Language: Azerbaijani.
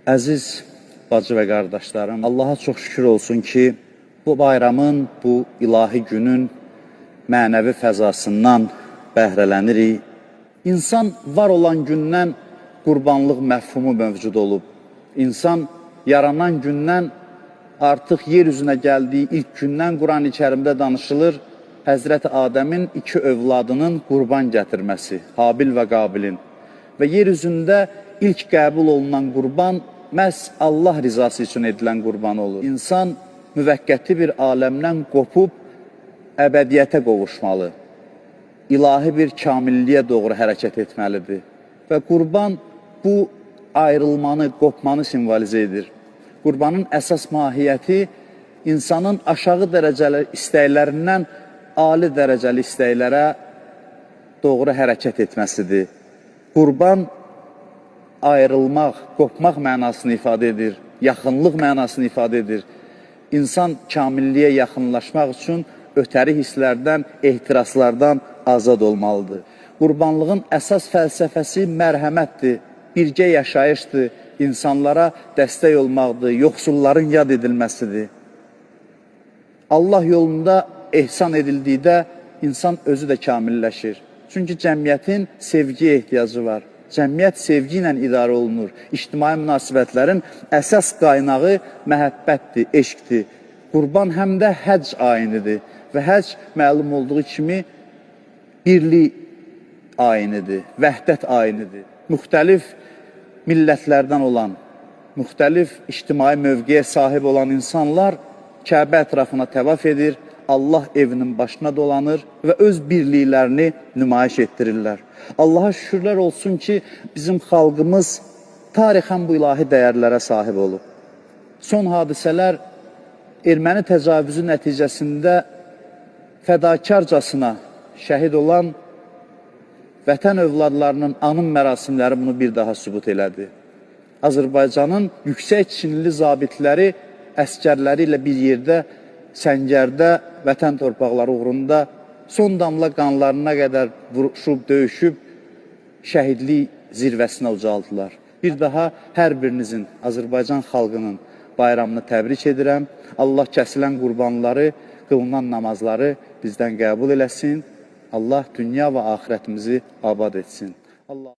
Əziz bacı və qardaşlarım, Allaha çox şükür olsun ki, bu bayramın, bu ilahi günün mənəvi fəzasından bəhrələnirik. İnsan var olan gündən qurbanlıq məfhumu mövcud olub. İnsan yaranan gündən artıq yer üzünə gəldiyi ilk gündən Quran-ı Kərimdə danışılır, Həzrəti Adəmin iki övladının qurban gətirməsi, Habil və Qabilin. Və yer üzündə ilk qəbul olunan qurban məhz Allah rizası üçün edilən qurban olur. İnsan müvəqqəti bir aləmdən qopub əbədiyyətə qovuşmalı, ilahi bir kamilliyə doğru hərəkət etməlidir. Və qurban bu ayrılmanı, qopmanı simvolizə edir. Qurbanın əsas mahiyyəti insanın aşağı dərəcəli istəklərindən ali dərəcəli istəklərə doğru hərəkət etməsidir. Qurban ayrılmaq, qopmaq mənasını ifadə edir, yaxınlıq mənasını ifadə edir. İnsan kamilliyə yaxınlaşmaq üçün ötəri hisslərdən, ehtiraslardan azad olmalıdır. Qurbanlığın əsas fəlsəfəsi mərhəmətdir, birgə yaşayışdır, insanlara dəstək olmaqdır, yoxsulların yad edilməsidir. Allah yolunda ehsan edildikdə insan özü də kamilləşir. Çünki cəmiyyətin sevgiyə ehtiyacı var. Cəmiyyət sevgi ilə idarə olunur. İctimai münasibətlərin əsas qaynağı məhəbbətdir, eşqdir. Qurban həm də həcc ayinidir və həcc məlum olduğu kimi birlik ayinidir, vəhdət ayinidir. Müxtəlif millətlərdən olan, müxtəlif ictimai mövqeyə sahib olan insanlar Kəbə ətrafına təvaf edir, Allah evinin başına dolanır və öz birliklərini nümayiş etdirirlər. Allaha şükürlər olsun ki, bizim xalqımız tarixən bu ilahi dəyərlərə sahib olub. Son hadisələr erməni təcavüzü nəticəsində fədakarcasına şəhid olan vətən övladlarının anım mərasimləri bunu bir daha sübut elədi. Azərbaycanın yüksək çinli zabitləri əskərləri ilə bir yerdə, səngərdə, vətən torpaqları uğrunda son damla qanlarına qədər vuruşub, döyüşüb, şəhidlik zirvəsinə ucaldılar. Bir daha hər birinizin, Azərbaycan xalqının bayramını təbrik edirəm. Allah kəsilən qurbanları, qılınan namazları bizdən qəbul eləsin. Allah dünya və axirətimizi abad etsin. Allah